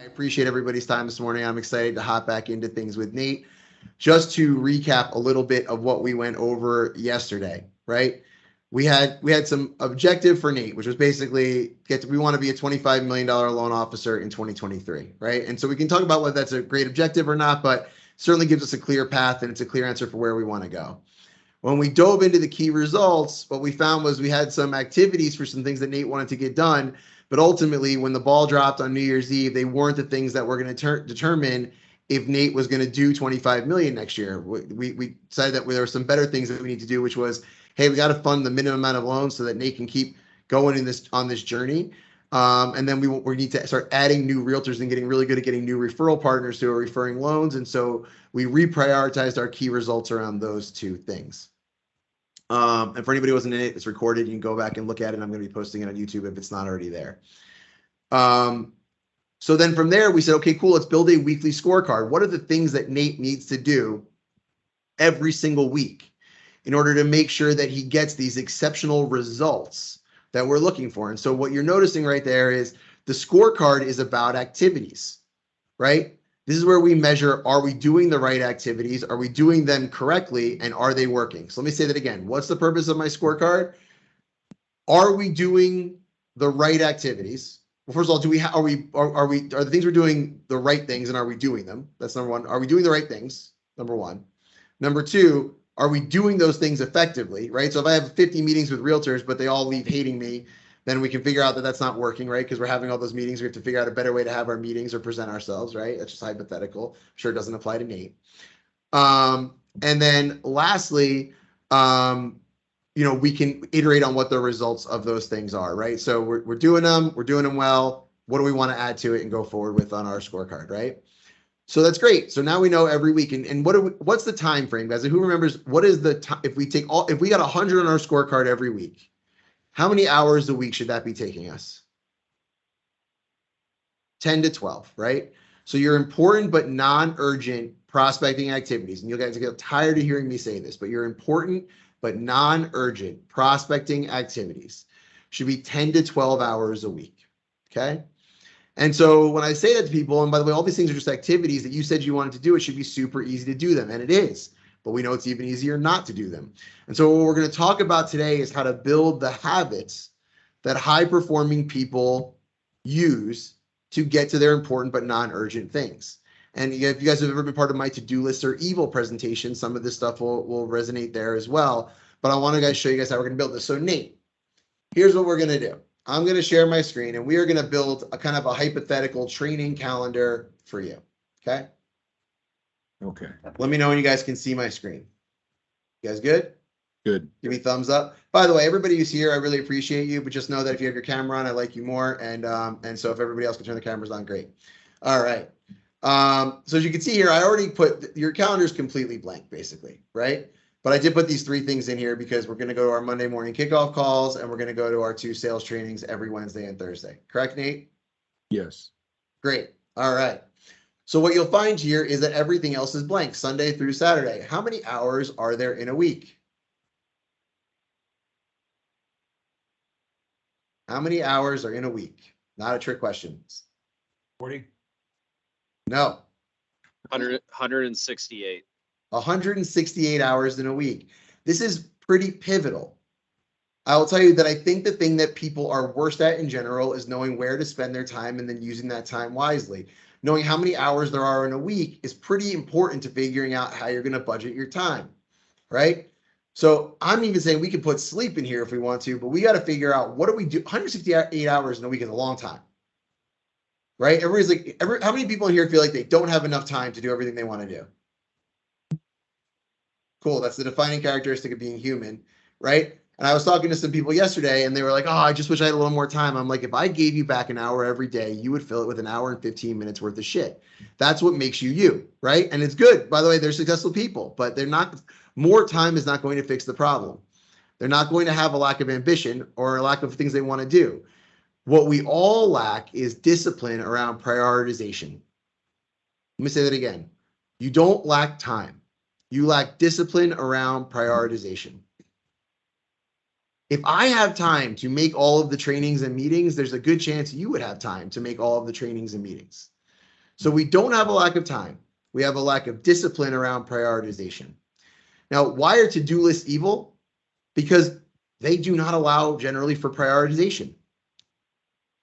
I appreciate everybody's time this morning. I'm excited to hop back into things with Nate. Just to recap a little bit of what we went over yesterday, right? We had some objective for Nate, which was basically we want to be a $25 million loan officer in 2023, right? And so we can talk about whether that's a great objective or not, but certainly gives us a clear path and it's a clear answer for where we want to go. When we dove into the key results, what we found was we had some activities for some things that Nate wanted to get done, but ultimately when the ball dropped on New Year's Eve, they weren't the things that were going to determine if Nate was going to do 25 million next year. We decided that there were some better things that we need to do, which was, hey, we got to fund the minimum amount of loans so that Nate can keep going on this journey. And then we need to start adding new realtors and getting really good at getting new referral partners who are referring loans. And so we reprioritized our key results around those two things. And for anybody who wasn't in it, it's recorded. You can go back and look at it. I'm going to be posting it on YouTube if it's not already there. So then from there, we said, okay, cool, let's build a weekly scorecard. What are the things that Nate needs to do every single week in order to make sure that he gets these exceptional results that we're looking for? And so what you're noticing right there is the scorecard is about activities, right? This is where we measure, are we doing the right activities? Are we doing them correctly? And are they working? So let me say that again. What's the purpose of my scorecard? Are we doing the right activities? Well, first of all, are the things we're doing the right things and are we doing them? That's number one. Are we doing the right things? Number one. Number two, are we doing those things effectively, right? So if I have 50 meetings with realtors, but they all leave hating me, then we can figure out that that's not working, right? Because we're having all those meetings. We have to figure out a better way to have our meetings or present ourselves, right? That's just hypothetical. I'm sure it doesn't apply to Nate. And then lastly, we can iterate on what the results of those things are, right? So we're doing them well. What do we want to add to it and go forward with on our scorecard, right? So that's great. So now we know every week. And what's the time frame, guys? Who remembers what is the time? If we got 100 on our scorecard every week, how many hours a week should that be taking us? 10 to 12, right? So your important but non-urgent prospecting activities, and you guys get tired of hearing me say this, but your important but non-urgent prospecting activities should be 10 to 12 hours a week, okay? And so when I say that to people, and by the way, all these things are just activities that you said you wanted to do, it should be super easy to do them, and it is, but we know it's even easier not to do them. And so what we're going to talk about today is how to build the habits that high-performing people use to get to their important but non-urgent things. And if you guys have ever been part of my to-do list or evil presentation, some of this stuff will resonate there as well. But I want to show you guys how we're going to build this. So Nate, here's what we're going to do. I'm going to share my screen and we are going to build a kind of a hypothetical training calendar for you. Okay? Okay. Let me know when you guys can see my screen. You guys good? Good. Give me thumbs up. By the way, everybody who's here, I really appreciate you, but just know that if you have your camera on, I like you more. And so if everybody else can turn the cameras on, great. All right. So as you can see here, I already put your calendar is completely blank, basically, right? But I did put these three things in here because we're going to go to our Monday morning kickoff calls and we're going to go to our 2 sales trainings every Wednesday and Thursday. Correct, Nate? Yes. Great. All right. So what you'll find here is that everything else is blank, Sunday through Saturday. How many hours are there in a week? How many hours are in a week? Not a trick question. 40. No. 168. 168 hours in a week. This is pretty pivotal. I will tell you that I think the thing that people are worst at in general is knowing where to spend their time and then using that time wisely. Knowing how many hours there are in a week is pretty important to figuring out how you're going to budget your time, right? So I'm even saying we can put sleep in here if we want to, but we got to figure out what do we do. 168 hours in a week is a long time, right? Everybody's like, how many people in here feel like they don't have enough time to do everything they want to do? Cool. That's the defining characteristic of being human, right? And I was talking to some people yesterday and they were like, oh, I just wish I had a little more time. I'm like, if I gave you back an hour every day, you would fill it with an hour and 15 minutes worth of shit. That's what makes you you, right? And it's good. By the way, they're successful people, but they're not, more time is not going to fix the problem. They're not going to have a lack of ambition or a lack of things they want to do. What we all lack is discipline around prioritization. Let me say that again. You don't lack time. You lack discipline around prioritization. If I have time to make all of the trainings and meetings, there's a good chance you would have time to make all of the trainings and meetings. So we don't have a lack of time. We have a lack of discipline around prioritization. Now, why are to-do lists evil? Because they do not allow generally for prioritization.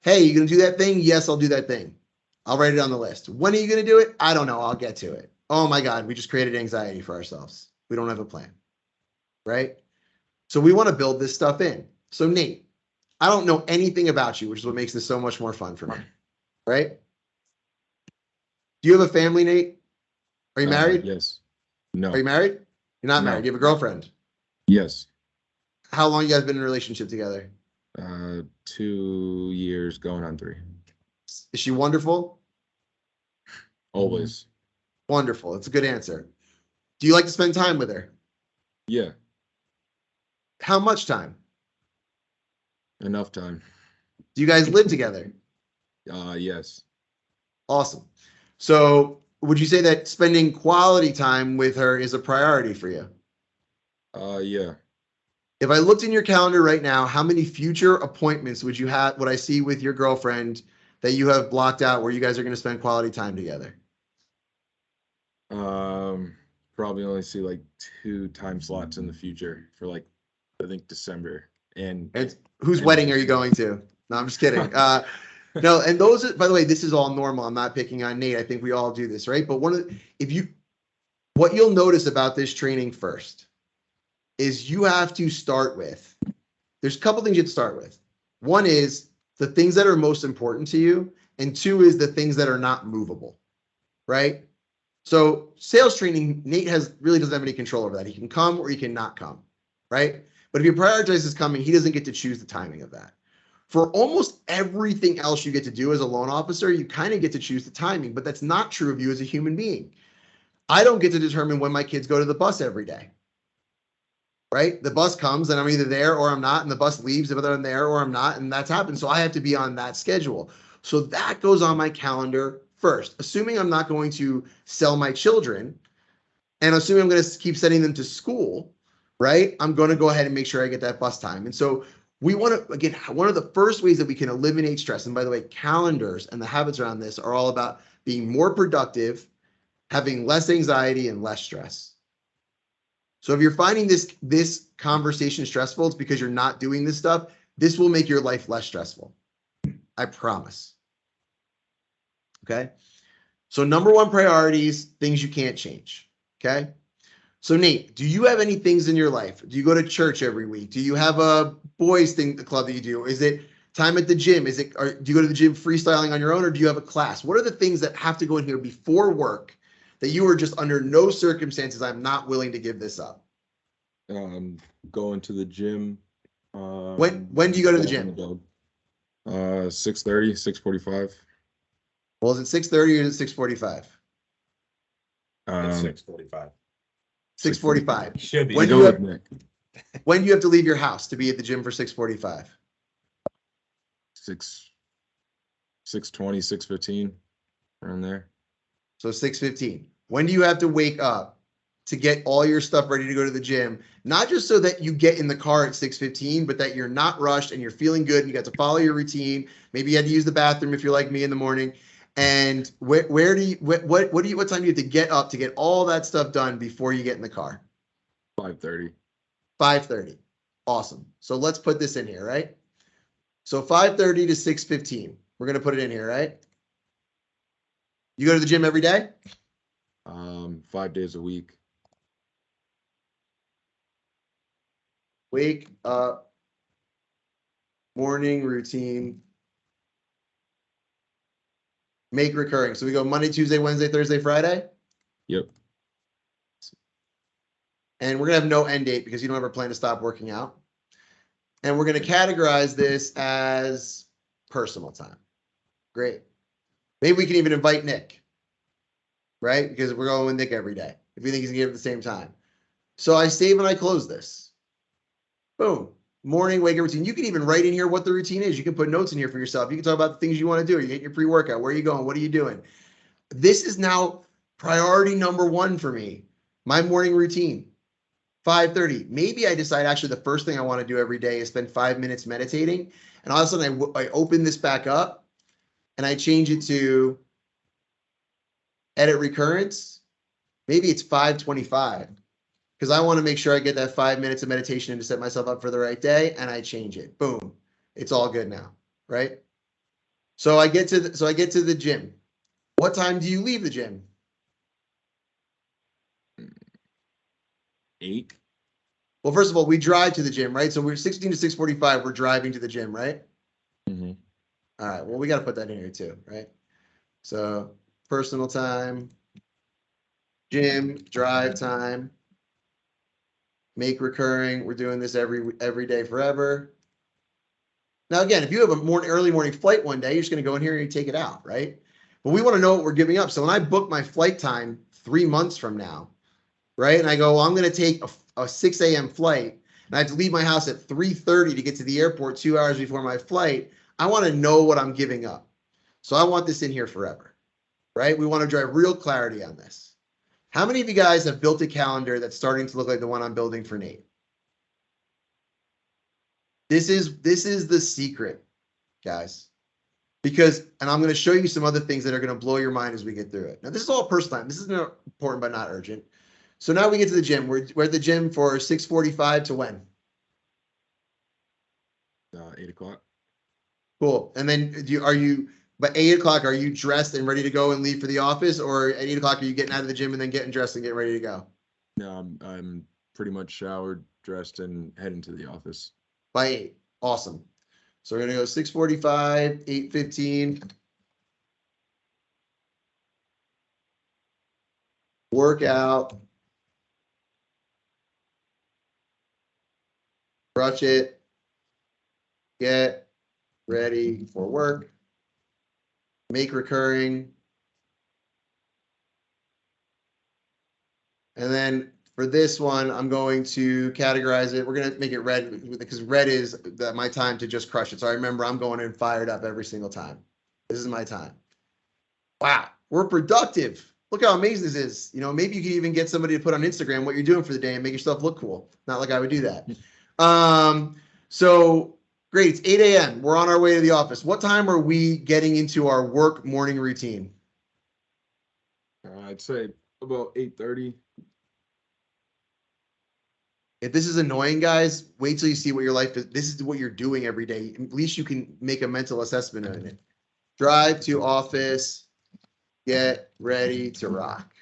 Hey, you going to do that thing? Yes, I'll do that thing. I'll write it on the list. When are you going to do it? I don't know. I'll get to it. Oh my God, we just created anxiety for ourselves. We don't have a plan, right? So we want to build this stuff in. So Nate, I don't know anything about you, which is what makes this so much more fun for me, right? Do you have a family, Nate? Are you married? Yes. No. Are you married? You're not No. married. You have a girlfriend. Yes. How long you guys been in a relationship together? 2 years going on 3. Is she wonderful? Always. Wonderful. It's a good answer. Do you like to spend time with her? Yeah. How much time? Enough time. Do you guys live together? Yes. Awesome. So would you say that spending quality time with her is a priority for you? Yeah. If I looked in your calendar right now, how many future appointments would I see with your girlfriend that you have blocked out where you guys are going to spend quality time together? Probably only see like 2 time slots in the future for like, I think December. And Whose wedding are you going to? No, I'm just kidding. No, and those, by the way, this is all normal. I'm not picking on Nate. I think we all do this, right? But what you'll notice about this training first is you have to start with, there's a couple things you have to start with. One is the things that are most important to you, and 2 is the things that are not movable, right? So sales training, Nate really doesn't have any control over that. He can come or he can not come, right? But if he prioritizes coming, he doesn't get to choose the timing of that. For almost everything else you get to do as a loan officer, you kind of get to choose the timing, but that's not true of you as a human being. I don't get to determine when my kids go to the bus every day, right? The bus comes and I'm either there or I'm not, and the bus leaves whether I'm there or I'm not, and that's happened. So I have to be on that schedule. So that goes on my calendar first, assuming I'm not going to sell my children and assuming I'm going to keep sending them to school, right? I'm going to go ahead and make sure I get that bus time. And so we want to, again, one of the first ways that we can eliminate stress, and by the way, calendars and the habits around this are all about being more productive, having less anxiety and less stress. So if you're finding this conversation stressful, it's because you're not doing this stuff. This will make your life less stressful. I promise. Okay. So number 1 priorities, things you can't change. Okay. So Nate, do you have any things in your life? Do you go to church every week? Do you have a boys thing, the club that you do? Is it time at the gym? Do you go to the gym freestyling on your own, or do you have a class? What are the things that have to go in here before work that you are just under no circumstances, I'm not willing to give this up? Going to the gym. When do you go to the gym? 6:30, 6:45. Well, is it 6:30 or is it 6:45? It's 6:45. 6:45. Should be. When Go do you with have, Nick. when do you have to leave your house to be at the gym for 6:45? 6:20, 6:15, around there. So 6:15. When do you have to wake up to get all your stuff ready to go to the gym? Not just so that you get in the car at 6:15, but that you're not rushed and you're feeling good and you got to follow your routine. Maybe you had to use the bathroom if you're like me in the morning. And what time do you have to get up to get all that stuff done before you get in the car? 5:30. 5:30. Awesome. So let's put this in here, right? So 5:30 to 6:15. We're going to put it in here, right? You go to the gym every day? 5 days a week. Wake up, morning routine, make recurring. So we go Monday, Tuesday, Wednesday, Thursday, Friday. Yep. And we're going to have no end date because you don't ever plan to stop working out. And we're going to categorize this as personal time. Great. Maybe we can even invite Nick, right? Because we're going with Nick every day if we think he's going to get it at the same time. So I save and I close this. Boom. Morning wake up routine. You can even write in here what the routine is. You can put notes in here for yourself. You can talk about the things you want to do. You're getting your pre-workout. Where are you going? What are you doing? This is now priority number 1 for me. My morning routine. 5:30. Maybe I decide actually the first thing I want to do every day is spend 5 minutes meditating. And all of a sudden I open this back up and I change it to edit recurrence, maybe it's 5:25 because I want to make sure I get that 5 minutes of meditation to set myself up for the right day, and I change it. Boom. It's all good now, right? So I get to the gym. What time do you leave the gym? 8. Well, first of all, we drive to the gym, right? So we're 16 to 6:45. We're driving to the gym, right? Mm-hmm. All right. Well, we got to put that in here too, right? So personal time, gym, drive time, make recurring. We're doing this every day forever. Now, again, if you have a early morning flight one day, you're just going to go in here and you take it out, right? But we want to know what we're giving up. So when I book my flight time 3 months from now, right? And I go, well, I'm going to take a 6 a.m. flight and I have to leave my house at 3:30 to get to the airport 2 hours before my flight. I want to know what I'm giving up. So I want this in here forever, right? We want to drive real clarity on this. How many of you guys have built a calendar that's starting to look like the one I'm building for Nate? This is the secret, guys. Because, and I'm going to show you some other things that are going to blow your mind as we get through it. Now, this is all personal time. This is not important, but not urgent. So now we get to the gym. We're at the gym for 6:45 to when? 8 o'clock. Cool. And then but 8 o'clock, are you dressed and ready to go and leave for the office? Or at 8 o'clock, are you getting out of the gym and then getting dressed and getting ready to go? No, I'm pretty much showered, dressed, and heading to the office. By 8. Awesome. So we're going to go 6:45, 8:15. Workout. Brush it. Get ready for work. Make recurring. And then for this one, I'm going to categorize it. We're going to make it red because red is my time to just crush it. So I remember I'm going in fired up every single time. This is my time. Wow, we're productive. Look how amazing this is. You know, maybe you can even get somebody to put on Instagram what you're doing for the day and make yourself look cool. Not like I would do that. So great. It's 8 a.m. We're on our way to the office. What time are we getting into our work morning routine? I'd say about 8:30. If this is annoying, guys, wait till you see what your life is. This is what you're doing every day. At least you can make a mental assessment of it. Drive to office, get ready to rock.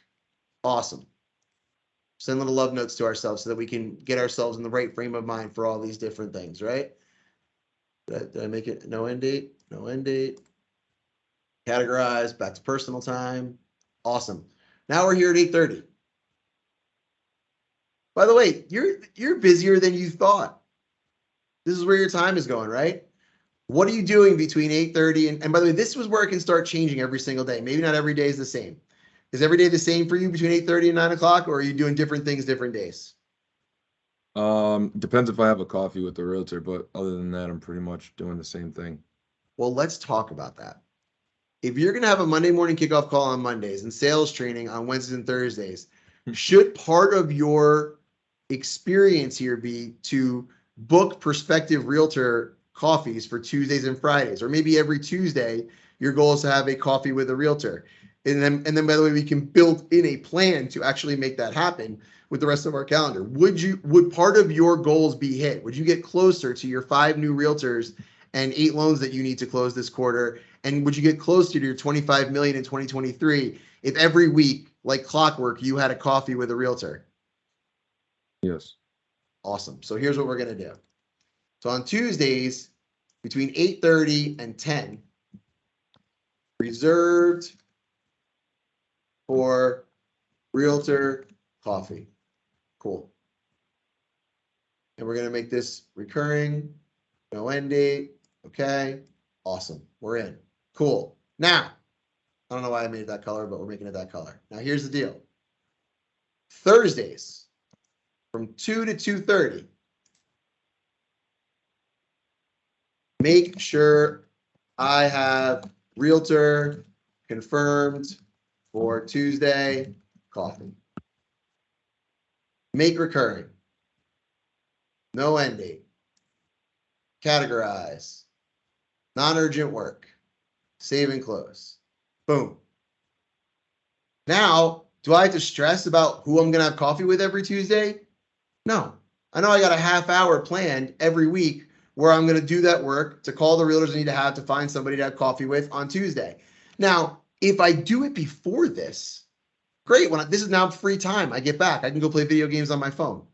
Awesome. Send little love notes to ourselves so that we can get ourselves in the right frame of mind for all these different things, right? Did I make it no end date? No end date. Categorize, back to personal time. Awesome. Now we're here at 8:30. By the way, you're busier than you thought. This is where your time is going, right? What are you doing between 8:30 and by the way, this was where it can start changing every single day. Maybe not every day is the same. Is every day the same for you between 8:30 and 9 o'clock, or are you doing different things different days? Depends if I have a coffee with the realtor, but other than that, I'm pretty much doing the same thing. Well, let's talk about that. If you're going to have a Monday morning kickoff call on Mondays and sales training on Wednesdays and Thursdays, should part of your experience here be to book prospective realtor coffees for Tuesdays and Fridays, or maybe every Tuesday, your goal is to have a coffee with a realtor. And then by the way, we can build in a plan to actually make that happen with the rest of our calendar. Would part of your goals be hit? Would you get closer to your 5 new realtors and 8 loans that you need to close this quarter? And would you get closer to your 25 million in 2023 if every week, like clockwork, you had a coffee with a realtor? Yes. Awesome. So here's what we're going to do. So on Tuesdays, between 8:30 and 10, reserved for realtor coffee. Cool. And we're going to make this recurring, no end date. Okay. Awesome. We're in. Cool. Now, I don't know why I made it that color, but we're making it that color. Now, here's the deal. Thursdays from 2 to 2:30. Make sure I have realtor confirmed for Tuesday coffee. Make recurring. No end date. Categorize. Non-urgent work. Save and close. Boom. Now, do I have to stress about who I'm going to have coffee with every Tuesday? No. I know I got a half hour planned every week where I'm going to do that work to call the realtors I need to have to find somebody to have coffee with on Tuesday. Now, if I do it before this, great. This is now free time. I get back. I can go play video games on my phone.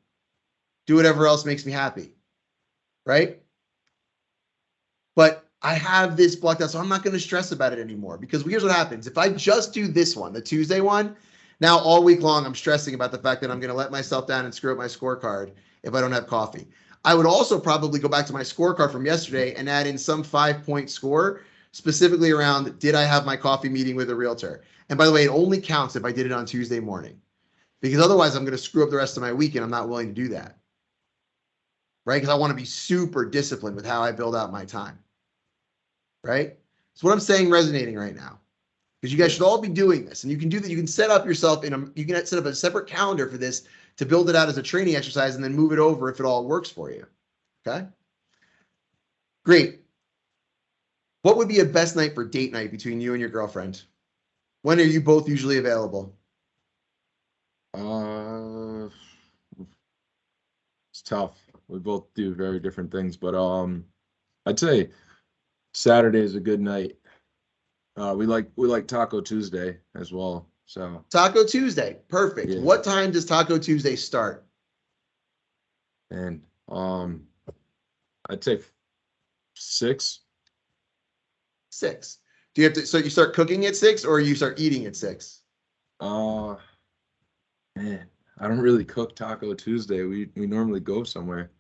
Do whatever else makes me happy. Right? But I have this blocked out, so I'm not going to stress about it anymore, because here's what happens. If I just do this one, the Tuesday one, now all week long, I'm stressing about the fact that I'm going to let myself down and screw up my scorecard if I don't have coffee. I would also probably go back to my scorecard from yesterday and add in some 5-point score specifically around, did I have my coffee meeting with a realtor? And by the way, it only counts if I did it on Tuesday morning, because otherwise I'm going to screw up the rest of my week, and I'm not willing to do that. Right? Because I want to be super disciplined with how I build out my time. Right? So what I'm saying resonating right now, because you guys should all be doing this, and you can do that. You can set up yourself you can set up a separate calendar for this to build it out as a training exercise and then move it over if it all works for you. Okay. Great. What would be a best night for date night between you and your girlfriend? When are you both usually available? It's tough. We both do very different things, but I'd say Saturday is a good night. We like Taco Tuesday as well. So Taco Tuesday, perfect. Yeah. What time does Taco Tuesday start? and I'd say 6. 6. Do you have to? So you start cooking at 6, or you start eating at 6? Man, I don't really cook Taco Tuesday. We normally go somewhere.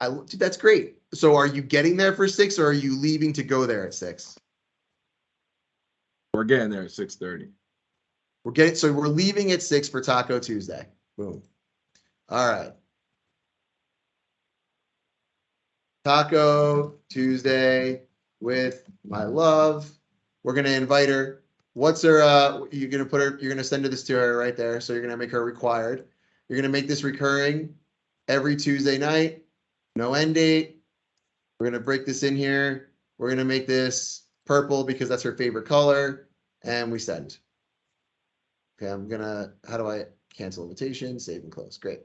Dude, that's great. So are you getting there for 6, or are you leaving to go there at 6? We're getting there at 6:30. So we're leaving at 6 for Taco Tuesday. Boom. All right. Taco Tuesday with my love. We're gonna invite her. What's her? You're gonna put her. You're gonna send this to her right there. So you're gonna make her required. You're gonna make this recurring every Tuesday night. No end date. We're gonna break this in here. We're gonna make this purple because that's her favorite color, and we send. Okay, I'm gonna. How do I cancel invitation? Save and close. Great.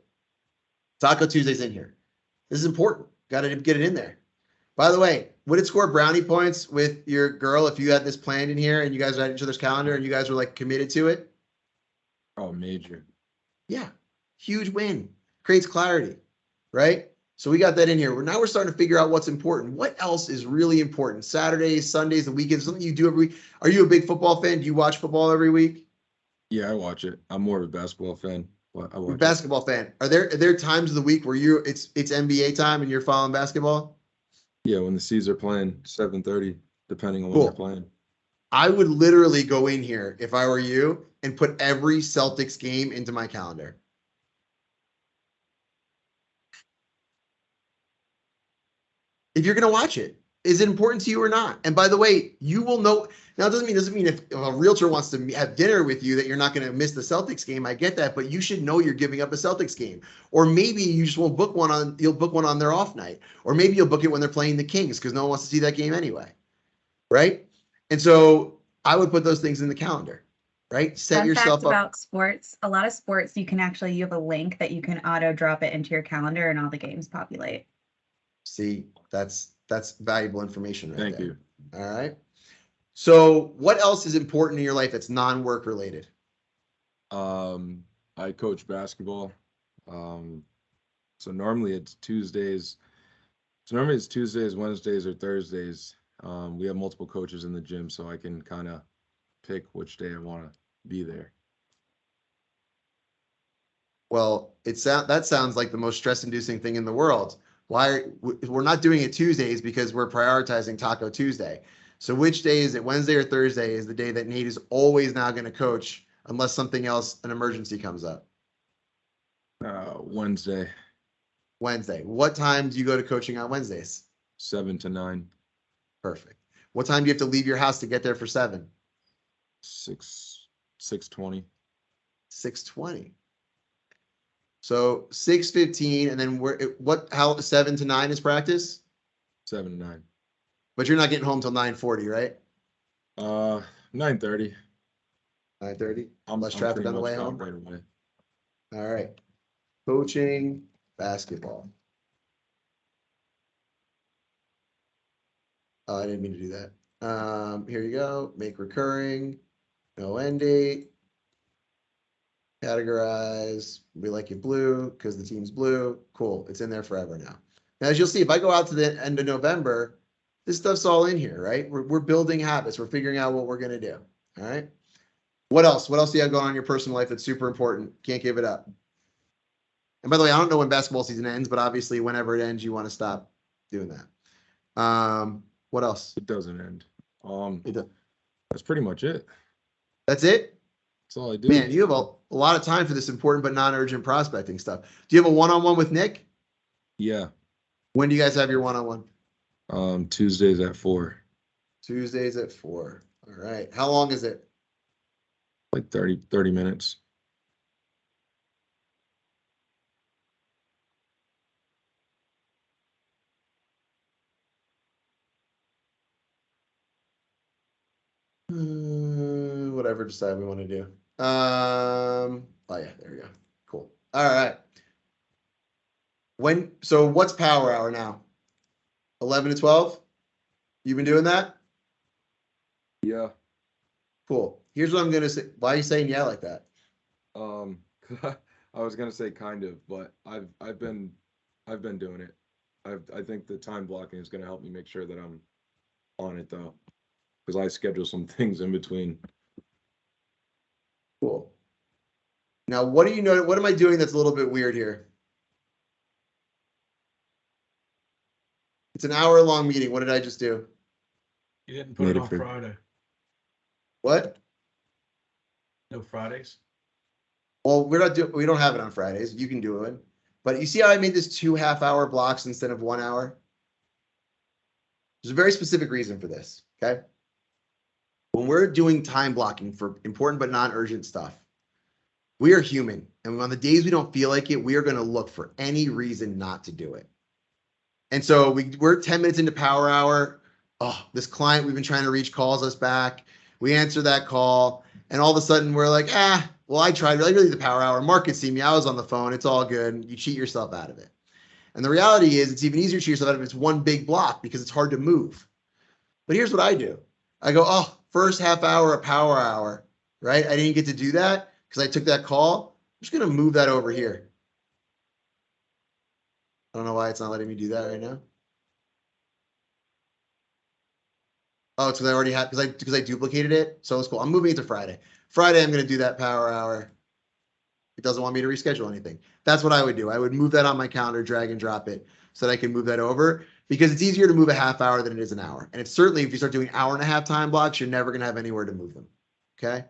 Taco Tuesday's in here. This is important. Got to get it in there. By the way, would it score brownie points with your girl if you had this planned in here and you guys had each other's calendar and you guys were like committed to it? Oh, major. Yeah, huge win. Creates clarity, right? So we got that in here. Now we're starting to figure out what's important. What else is really important? Saturdays, Sundays, the weekends, something you do every week. Are you a big football fan? Do you watch football every week? Yeah, I watch it. I'm more of a basketball fan. But I watch Basketball fan. Are there times of the week where it's NBA time and you're following basketball? Yeah, when the C's are playing 7:30, depending on when they're playing. I would literally go in here if I were you and put every Celtics game into my calendar. If you're going to watch it, is it important to you or not? And by the way, you will know. Now, it doesn't mean if a realtor wants to have dinner with you that you're not going to miss the Celtics game. I get that, but you should know you're giving up a Celtics game. Or maybe you just won't book one you'll book one on their off night. Or maybe you'll book it when they're playing the Kings because no one wants to see that game anyway. Right? And so I would put those things in the calendar. Right? Set Fun yourself fact up. about sports. A lot of sports, you have a link that you can auto drop it into your calendar and all the games populate. See, that's valuable information right Thank there. you. All right. So what else is important in your life that's non-work related? I coach basketball. So normally it's Tuesdays. Wednesdays, or Thursdays. We have multiple coaches in the gym, so I can kind of pick which day I want to be there. Well, that sounds like the most stress-inducing thing in the world. We're not doing it Tuesdays because we're prioritizing Taco Tuesday. So which day is it? Wednesday or Thursday is the day that Nate is always now going to coach unless something else, an emergency comes up? Wednesday. Wednesday. What time do you go to coaching on Wednesdays? 7 to 9. Perfect. What time do you have to leave your house to get there for 7? 6:20. 6:20. So 6:15, and then how 7 to 9 is practice? 7 to 9. But you're not getting home till 9:40, right? 9:30. 9:30? Less I'm traffic pretty on the much way out home? right away. All right. Coaching basketball. Oh, I didn't mean to do that. Here you go. Make recurring. No end date. Categorize. We like it blue because the team's blue. Cool. It's in there forever now. Now, as you'll see, if I go out to the end of November, this stuff's all in here, right? We're building habits. We're figuring out what we're going to do. All right. What else? What else do you have going on in your personal life that's super important? Can't give it up. And by the way, I don't know when basketball season ends, but obviously whenever it ends, you want to stop doing that. What else? It doesn't end. It does. That's pretty much it. That's it? That's all I do. Man, you have a lot of time for this important but non-urgent prospecting stuff. Do you have a one-on-one with Nick? Yeah. When do you guys have your one-on-one? Tuesdays at 4. Tuesdays at 4. All right. How long is it? Like 30 minutes. Whatever decide we want to do. Oh yeah, there we go. Cool. All right. So what's power hour now? 11 to 12? You've been doing that? Yeah. Cool. Here's what I'm gonna say. Why are you saying yeah like that? I was gonna say kind of, but I've been doing it. I think the time blocking is gonna help me make sure that I'm on it though, because I schedule some things in between. Cool. Now, what do you know? What am I doing that's a little bit weird here? It's an hour-long meeting. What did I just do? You didn't put Made it it on for- Friday. What? No Fridays? Well, we don't have it on Fridays. You can do it. But you see how I made this 2 half-hour blocks instead of 1 hour? There's a very specific reason for this, okay? When we're doing time blocking for important but non-urgent stuff, we are human. And on the days we don't feel like it, we are going to look for any reason not to do it. And so we're 10 minutes into power hour. Oh, this client we've been trying to reach calls us back. We answer that call. And all of a sudden we're like, well, I tried really the power hour. Mark could see me. I was on the phone. It's all good. You cheat yourself out of it. And the reality is it's even easier to cheat yourself out of it if it's one big block because it's hard to move. But here's what I do. I go, first half hour of power hour, right? I didn't get to do that because I took that call. I'm just going to move that over here. I don't know why it's not letting me do that right now. Oh, it's because I already had, because I duplicated it. So it's cool. I'm moving it to Friday. Friday, I'm going to do that power hour. It doesn't want me to reschedule anything. That's what I would do. I would move that on my calendar, drag and drop it so that I can move that over because it's easier to move a half hour than it is an hour. And it's certainly, if you start doing hour-and-a-half time blocks, you're never going to have anywhere to move them. Okay.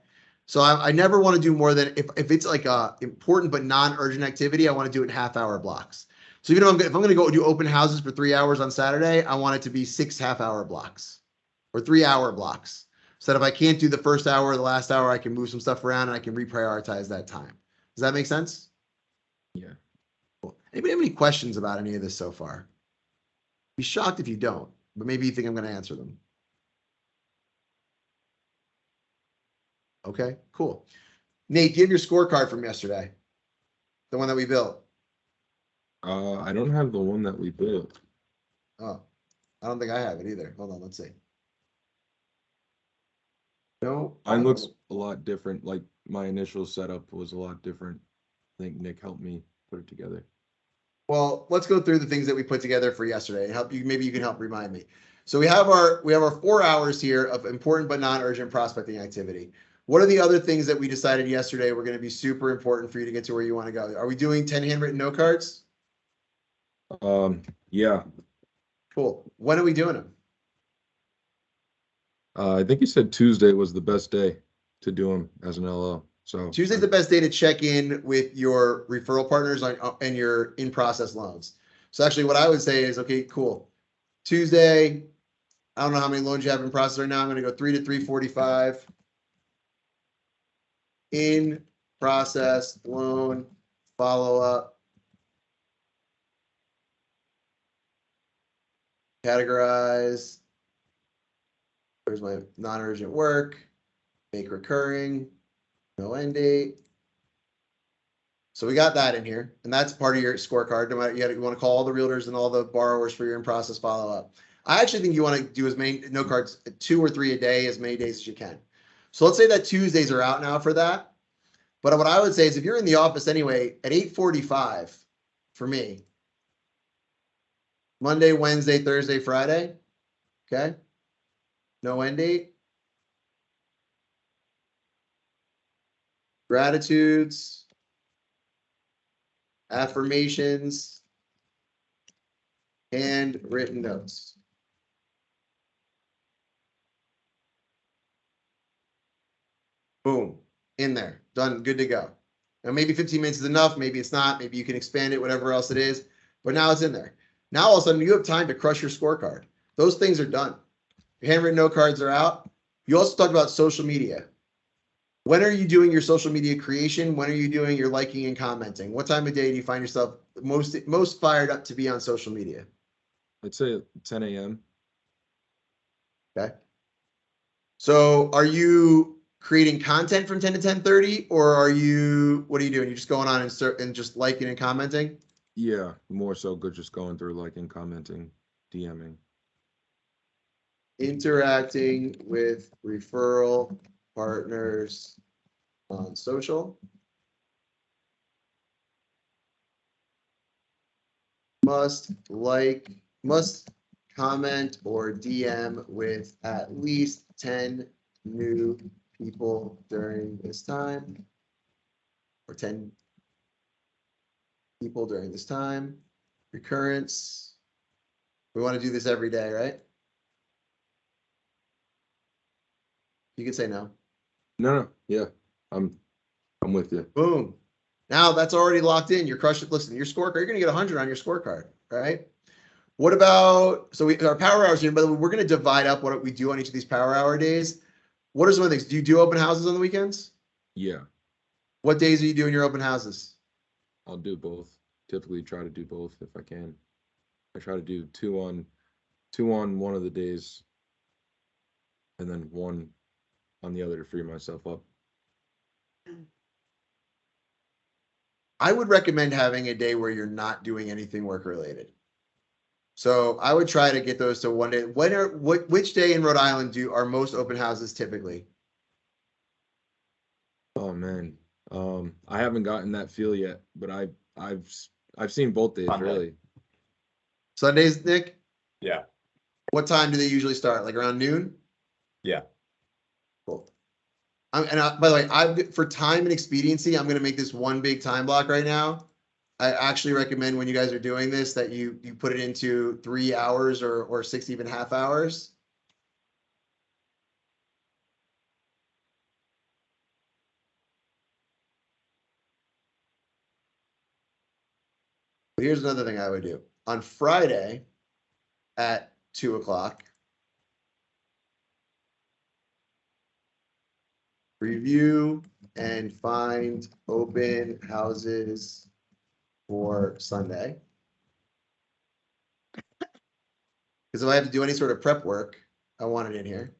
So I never want to do more than, if it's like a important but non-urgent activity, I want to do it in half-hour blocks. So even if I'm going to go do open houses for 3 hours on Saturday, I want it to be 6 half-hour blocks or 3-hour blocks. So that if I can't do the first hour or the last hour, I can move some stuff around and I can reprioritize that time. Does that make sense? Yeah. Cool. Anybody have any questions about any of this so far? Be shocked if you don't, but maybe you think I'm going to answer them. Okay, cool. Nate, do you have your scorecard from yesterday? The one that we built? I don't have the one that we built. Oh, I don't think I have it either. Hold on, let's see. No. Mine looks a lot different. Like my initial setup was a lot different. I think Nick helped me put it together. Well, let's go through the things that we put together for yesterday and help you. Maybe you can help remind me. So we have our 4 hours here of important but non-urgent prospecting activity. What are the other things that we decided yesterday were going to be super important for you to get to where you want to go? Are we doing 10 handwritten note cards? Yeah. Cool. When are we doing them? I think you said Tuesday was the best day to do them as an LO. So Tuesday's the best day to check in with your referral partners and your in-process loans. So actually what I would say is, okay, cool. Tuesday, I don't know how many loans you have in process right now. I'm going to go 3 to 345. In process loan follow-up. Categorize. There's my non-urgent work. Make recurring. No end date. So we got that in here, and that's part of your scorecard. No matter, you want to call all the realtors and all the borrowers for your in-process follow-up. I actually think you want to do as many no cards, 2 or 3 a day, as many days as you can. So let's say that Tuesdays are out now for that. But what I would say is if you're in the office anyway, at 8:45 for me, Monday, Wednesday, Thursday, Friday, okay? No end date. Gratitudes. Affirmations. Handwritten notes. Boom, in there, done, good to go. Now maybe 15 minutes is enough, maybe it's not, maybe you can expand it, whatever else it is, but now it's in there. Now all of a sudden you have time to crush your scorecard. Those things are done. Your handwritten note cards are out. You also talked about social media. When are you doing your social media creation? When are you doing your liking and commenting? What time of day do you find yourself most fired up to be on social media? I'd say 10 a.m. Okay. So are you creating content from 10 to 10:30, or what are you doing? You're just going on and just liking and commenting? Yeah, more so good just going through liking, commenting, DMing. Interacting with referral partners on social. Must comment or DM with at least 10 new people during this time, or 10 people during this time. Recurrence. We want to do this every day, right? You can say no. No, yeah, I'm with you. Boom. Now that's already locked in. You're crushing. Listen, your scorecard, you're going to get 100 on your scorecard, right? What about, our power hours here, by the way, we're going to divide up what we do on each of these power hour days. What are some of the things? Do you do open houses on the weekends? Yeah, What days are you doing your open houses? I'll do both. Typically try to do both if I can. I try to do two on one of the days and then one on the other to free myself up. I would recommend having a day where you're not doing anything work related. So I would try to get those to one day. Which day in Rhode Island are most open houses typically? Oh man, I haven't gotten that feel yet, but I've seen both days Sunday. really. Sundays, Nick? Yeah. What time do they usually start? Like around noon? Yeah. Cool. By the way, for time and expediency, I'm going to make this one big time block right now. I actually recommend when you guys are doing this that you put it into 3 hours or 6 even half hours. But here's another thing I would do. On Friday at 2 o'clock, review and find open houses for Sunday. Because if I have to do any sort of prep work, I want it in here.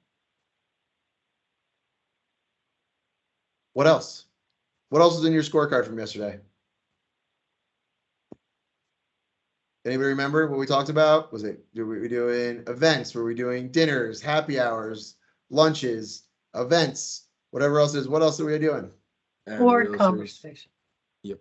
What else? What else is in your scorecard from yesterday? Anybody remember what we talked about? Were we doing events? Were we doing dinners, happy hours, lunches, events, whatever else is? What else are we doing? And Board realtors. conversation.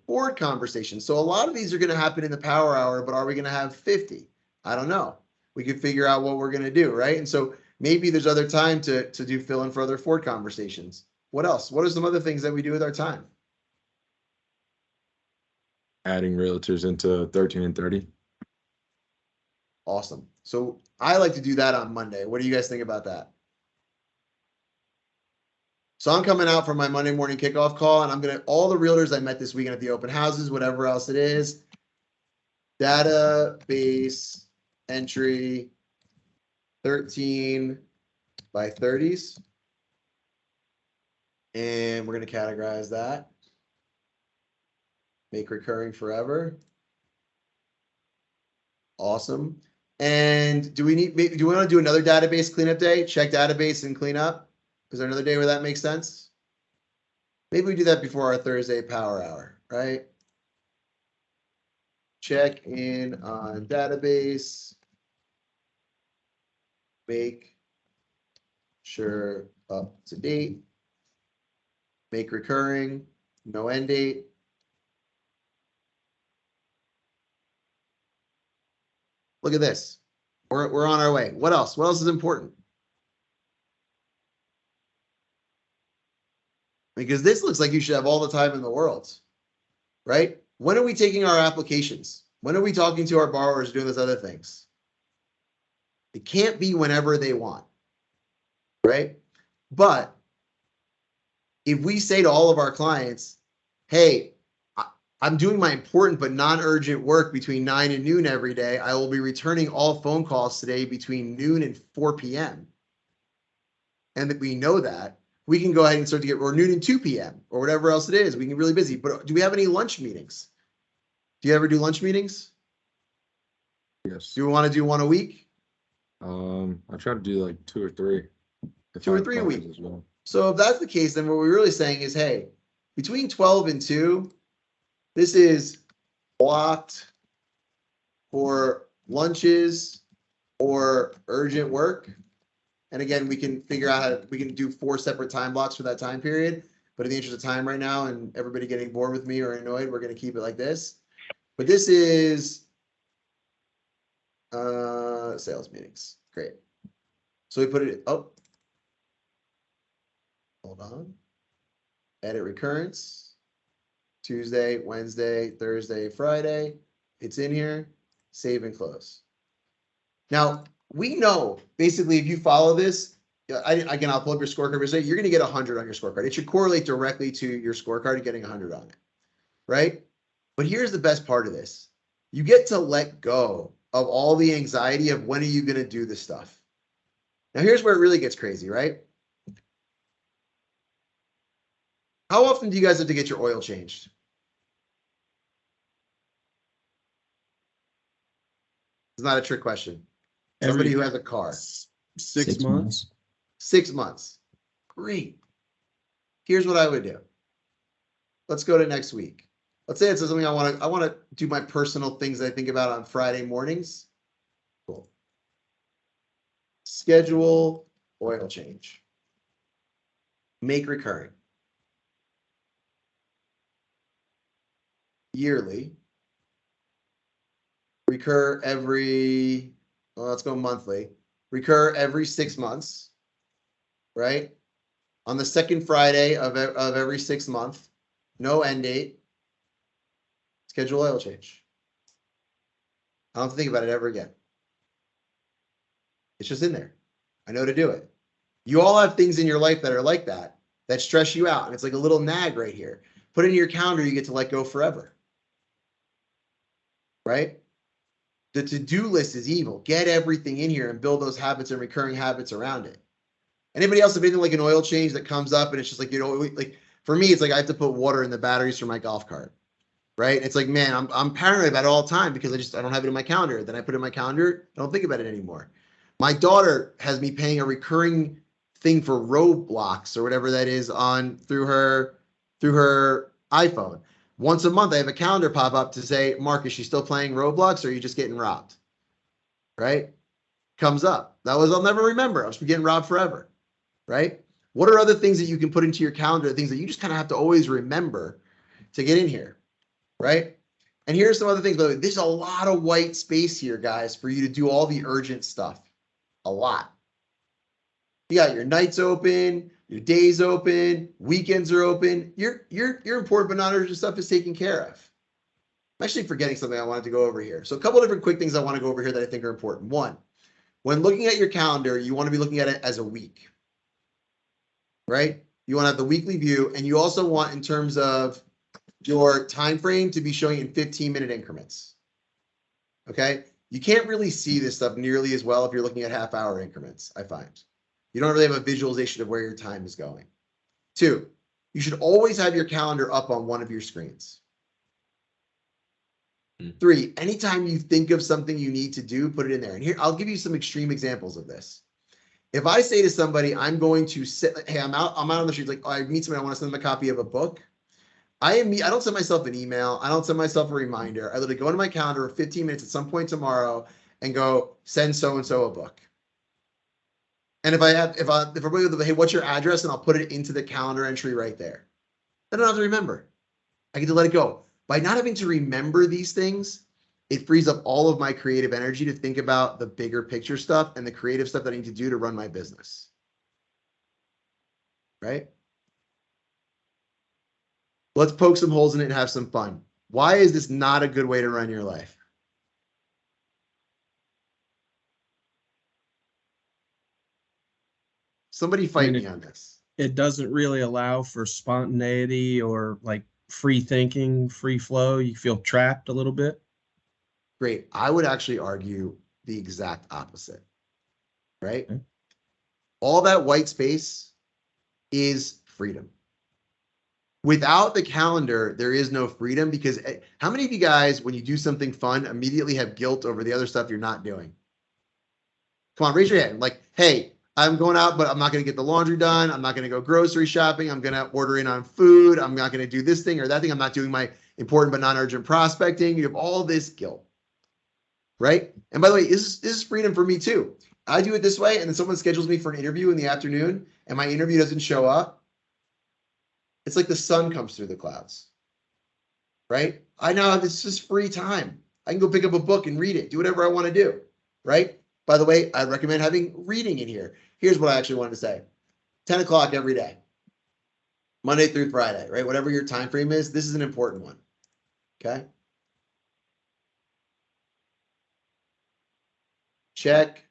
Board conversations. So a lot of these are going to happen in the power hour, but are we going to have 50? I don't know. We could figure out what we're going to do, right? And so maybe there's other time to do fill in for other Ford conversations. What else? What are some other things that we do with our time? Adding realtors into 13 and 30. Awesome. So I like to do that on Monday. What do you guys think about that? So I'm coming out for my Monday morning kickoff call, and I'm going to, all the realtors I met this weekend at the open houses, whatever else it is, database entry 13 by 30s. And we're going to categorize that. Make recurring forever. Awesome. And do we want to do another database cleanup day? Check database and clean up. Is there another day where that makes sense? Maybe we do that before our Thursday power hour, right? Check in on database. Make sure up to date. Make recurring, no end date. Look at this. We're on our way. What else? What else is important? Because this looks like you should have all the time in the world, right? When are we taking our applications? When are we talking to our borrowers doing those other things? It can't be whenever they want, right? But if we say to all of our clients, hey, I'm doing my important but non-urgent work between 9 and noon every day. I will be returning all phone calls today between noon and 4 p.m. And that we know that, we can go ahead and start to get, or noon and 2 p.m. or whatever else it is. We can get really busy. But do we have any lunch meetings? Do you ever do lunch meetings? Yes. Do we want to do one a week? I try to do like 2 or 3. if 2 or I have 3 a clients week. as well. So if that's the case, then what we're really saying is, hey, between 12 and 2, this is blocked for lunches or urgent work. And again, we can figure out how we can do 4 separate time blocks for that time period. But in the interest of time right now and everybody getting bored with me or annoyed, we're going to keep it like this. But this is sales meetings. Great. So we put it, oh, hold on. Edit recurrence. Tuesday, Wednesday, Thursday, Friday. It's in here. Save and close. Now, we know basically if you follow this, again, I'll pull up your scorecard. You're going to get 100 on your scorecard. It should correlate directly to your scorecard and getting 100 on it, right? But here's the best part of this. You get to let go of all the anxiety of when are you going to do this stuff. Now, here's where it really gets crazy, right? How often do you guys have to get your oil changed? It's not a trick question. Somebody who has a car. 6 months. 6 months. Great. Here's what I would do. Let's go to next week. Let's say it's something I want to do my personal things that I think about on Friday mornings. Cool. Schedule oil change. Make recurring. Yearly. Recur every, well, let's go monthly. Recur every 6 months, right? On the second Friday of every 6 month, no end date. Schedule oil change. I don't have to think about it ever again. It's just in there. I know to do it. You all have things in your life that are like that stress you out. And it's like a little nag right here. Put it in your calendar, you get to let go forever. Right? The to-do list is evil. Get everything in here and build those habits and recurring habits around it. Anybody else have anything like an oil change that comes up and it's just like, like for me, it's like I have to put water in the batteries for my golf cart, right? It's like, man, I'm paranoid about it all the time because I don't have it in my calendar. Then I put it in my calendar. I don't think about it anymore. My daughter has me paying a recurring thing for Roblox or whatever that is through her iPhone. Once a month, I have a calendar pop up to say, Mark, is she still playing Roblox or are you just getting robbed? Right? Comes up. I'll never remember. I'll just be getting robbed forever. Right? What are other things that you can put into your calendar, things that you just kind of have to always remember to get in here? Right? And here's some other things. There's a lot of white space here, guys, for you to do all the urgent stuff. A lot. You got your nights open, your days open, weekends are open. Your important but not urgent stuff is taken care of. I'm actually forgetting something I wanted to go over here. So a couple of different quick things I want to go over here that I think are important. One, when looking at your calendar, you want to be looking at it as a week, right? You want to have the weekly view, and you also want, in terms of your time frame, to be showing in 15-minute increments. Okay? You can't really see this stuff nearly as well if you're looking at half-hour increments, I find. You don't really have a visualization of where your time is going. 2, you should always have your calendar up on one of your screens. 3, anytime you think of something you need to do, put it in there. And here, I'll give you some extreme examples of this. If I say to somebody, I'm going to sit, hey, I'm out on the streets, like, oh, I meet somebody, I want to send them a copy of a book. I don't send myself an email. I don't send myself a reminder. I literally go into my calendar for 15 minutes at some point tomorrow and go send so-and-so a book. And if everybody with, hey, what's your address? And I'll put it into the calendar entry right there. I don't have to remember. I get to let it go. By not having to remember these things, it frees up all of my creative energy to think about the bigger picture stuff and the creative stuff that I need to do to run my business. Right? Let's poke some holes in it and have some fun. Why is this not a good way to run your life? Somebody fight me on this. It doesn't really allow for spontaneity or like free thinking, free flow. You feel trapped a little bit. Great. I would actually argue the exact opposite, right? Okay. All that white space is freedom. Without the calendar, there is no freedom, because how many of you guys, when you do something fun, immediately have guilt over the other stuff you're not doing? Come on, raise your hand. Like, hey, I'm going out, but I'm not going to get the laundry done. I'm not going to go grocery shopping. I'm going to order in on food. I'm not going to do this thing or that thing. I'm not doing my important but non-urgent prospecting. You have all this guilt, right? And by the way, this is freedom for me too. I do it this way, and then someone schedules me for an interview in the afternoon, and my interview doesn't show up. It's like the sun comes through the clouds, right? I now have this just free time. I can go pick up a book and read it, do whatever I want to do, right? By the way, I'd recommend having reading in here. Here's what I actually wanted to say. 10 o'clock every day, Monday through Friday, right? Whatever your time frame is, this is an important one, okay? Check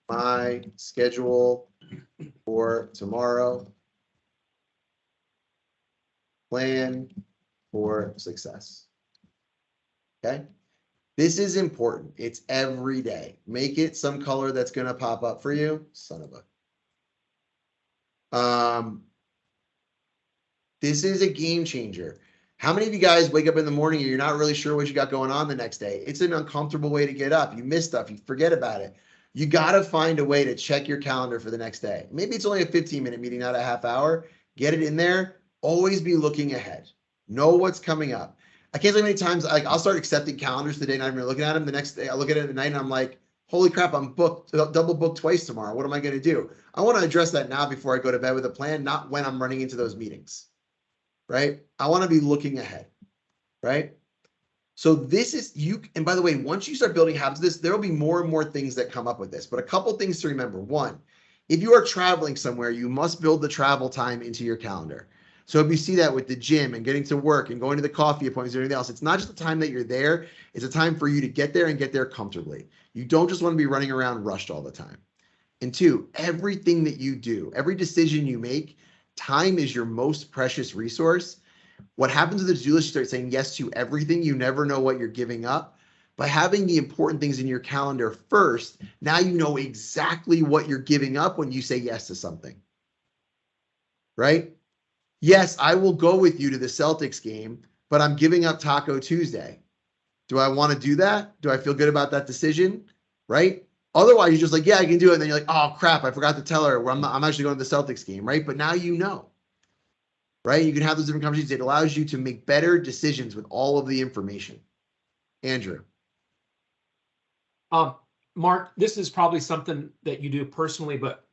my schedule for tomorrow. Plan for success. Okay. This is important. It's every day. Make it some color that's going to pop up for you. Son of a. This is a game changer. How many of you guys wake up in the morning and you're not really sure what you got going on the next day? It's an uncomfortable way to get up. You miss stuff. You forget about it. You got to find a way to check your calendar for the next day. Maybe it's only a 15-minute meeting, not a half hour. Get it in there. Always be looking ahead. Know what's coming up. I can't tell you how many times, like, I'll start accepting calendars today, not even looking at them. The next day, I look at it at night and I'm like, holy crap, I'm booked, double booked twice tomorrow. What am I going to do? I want to address that now before I go to bed with a plan, not when I'm running into those meetings, right? I want to be looking ahead, right? So this is you. And by the way, once you start building habits of this, there will be more and more things that come up with this. But a couple things to remember. One, if you are traveling somewhere, you must build the travel time into your calendar. So if you see that with the gym and getting to work and going to the coffee appointments and everything else, it's not just the time that you're there. It's a time for you to get there and get there comfortably. You don't just want to be running around rushed all the time. And two, everything that you do, every decision you make, time is your most precious resource. What happens with the to-do list, you start saying yes to everything. You never know what you're giving up. By having the important things in your calendar first, now you know exactly what you're giving up when you say yes to something, right? Yes, I will go with you to the Celtics game, but I'm giving up Taco Tuesday. Do I want to do that? Do I feel good about that decision? Right? Otherwise, you're just like, yeah, I can do it. And then you're like, oh, crap, I forgot to tell her I'm actually going to the Celtics game, right? But now you know, right? You can have those different conversations. It allows you to make better decisions with all of the information. Andrew. Mark, this is probably something that you do personally, but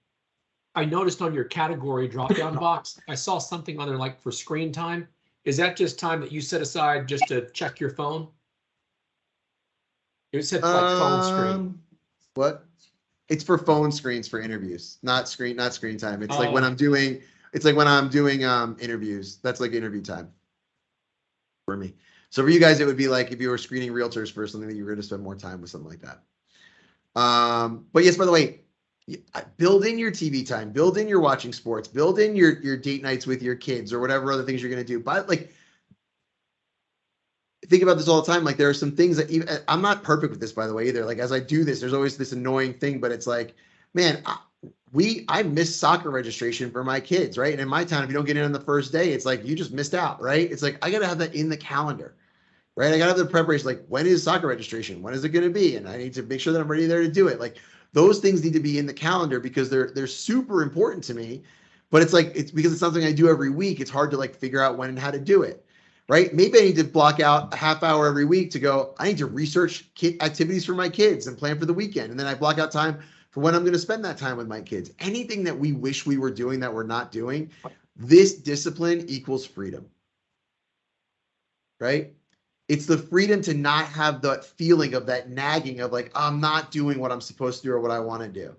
I noticed on your category drop-down box, I saw something on there like for screen time. Is that just time that you set aside just to check your phone? It said like phone screen. What? It's for phone screens for interviews, not screen time. It's like when I'm doing, interviews. That's like interview time for me. So for you guys, it would be like if you were screening realtors for something that you were going to spend more time with, something like that. But yes, by the way, build in your TV time, build in your watching sports, build in your date nights with your kids or whatever other things you're going to do. But like, think about this all the time. Like there are some things that even, I'm not perfect with this, by the way, either. Like as I do this, there's always this annoying thing, but it's like, man, I missed soccer registration for my kids, right? And in my town, if you don't get in on the first day, it's like, you just missed out, right? It's like, I got to have that in the calendar, right? I got to have the preparation. Like when is soccer registration? When is it going to be? And I need to make sure that I'm ready there to do it. Like those things need to be in the calendar because they're super important to me. But it's like, it's because it's something I do every week. It's hard to like figure out when and how to do it, right? Maybe I need to block out a half hour every week to go, I need to research activities for my kids and plan for the weekend. And then I block out time for when I'm going to spend that time with my kids. Anything that we wish we were doing that we're not doing, this discipline equals freedom, right? It's the freedom to not have that feeling of that nagging of like, I'm not doing what I'm supposed to do or what I want to do.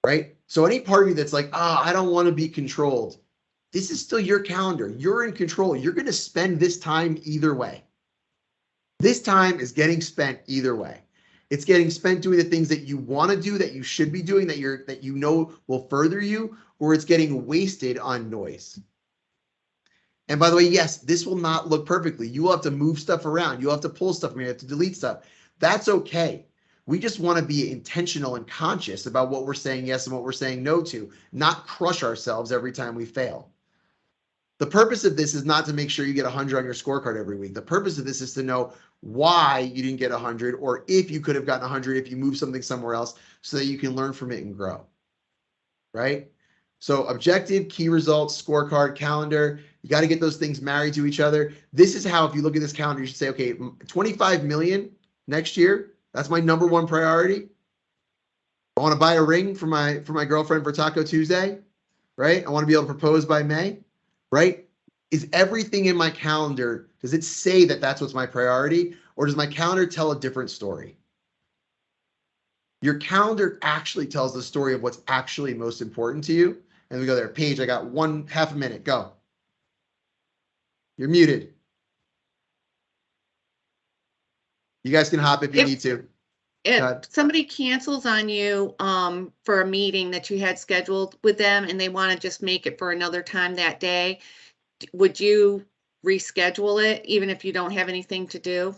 Right? So any part of you that's like, I don't want to be controlled. This is still your calendar. You're in control. You're going to spend this time either way. This time is getting spent either way. It's getting spent doing the things that you want to do, that you should be doing, that you know will further you, or it's getting wasted on noise. And by the way, yes, this will not look perfectly. You will have to move stuff around. You'll have to pull stuff from here, you have to delete stuff. That's okay. We just want to be intentional and conscious about what we're saying yes and what we're saying no to, not crush ourselves every time we fail. The purpose of this is not to make sure you get 100 on your scorecard every week. The purpose of this is to know why you didn't get 100, or if you could have gotten 100 if you moved something somewhere else, so that you can learn from it and grow, right? So objective, key results, scorecard, calendar, you got to get those things married to each other. This is how, if you look at this calendar, you should say, okay, 25 million next year. That's my number one priority. I want to buy a ring for my girlfriend for Taco Tuesday, right? I want to be able to propose by May, right? Is everything in my calendar, does it say that that's what's my priority, or does my calendar tell a different story? Your calendar actually tells the story of what's actually most important to you. And we go there, Paige, I got half a minute, go. You're muted. You guys can hop if you need to. If somebody cancels on you for a meeting that you had scheduled with them and they want to just make it for another time that day, would you reschedule it even if you don't have anything to do?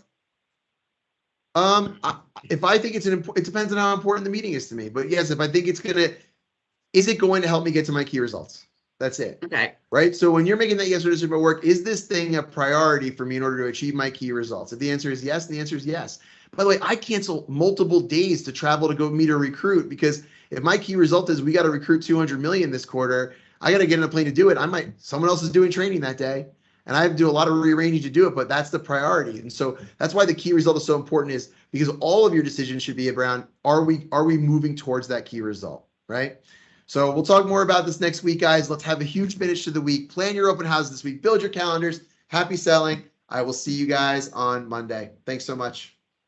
If I think it depends on how important the meeting is to me. But yes, if I think is it going to help me get to my key results? That's it. Okay. Right. So when you're making that yes or no about work, is this thing a priority for me in order to achieve my key results? If the answer is yes, the answer is yes. By the way, I cancel multiple days to travel to go meet a recruit, because if my key result is we got to recruit 200 million this quarter, I got to get in a plane to do it. Someone else is doing training that day, and I have to do a lot of rearranging to do it, but that's the priority. And so that's why the key result is so important, is because all of your decisions should be around, are we moving towards that key result, right? So we'll talk more about this next week, guys. Let's have a huge finish to the week. Plan your open houses this week. Build your calendars. Happy selling. I will see you guys on Monday. Thanks so much.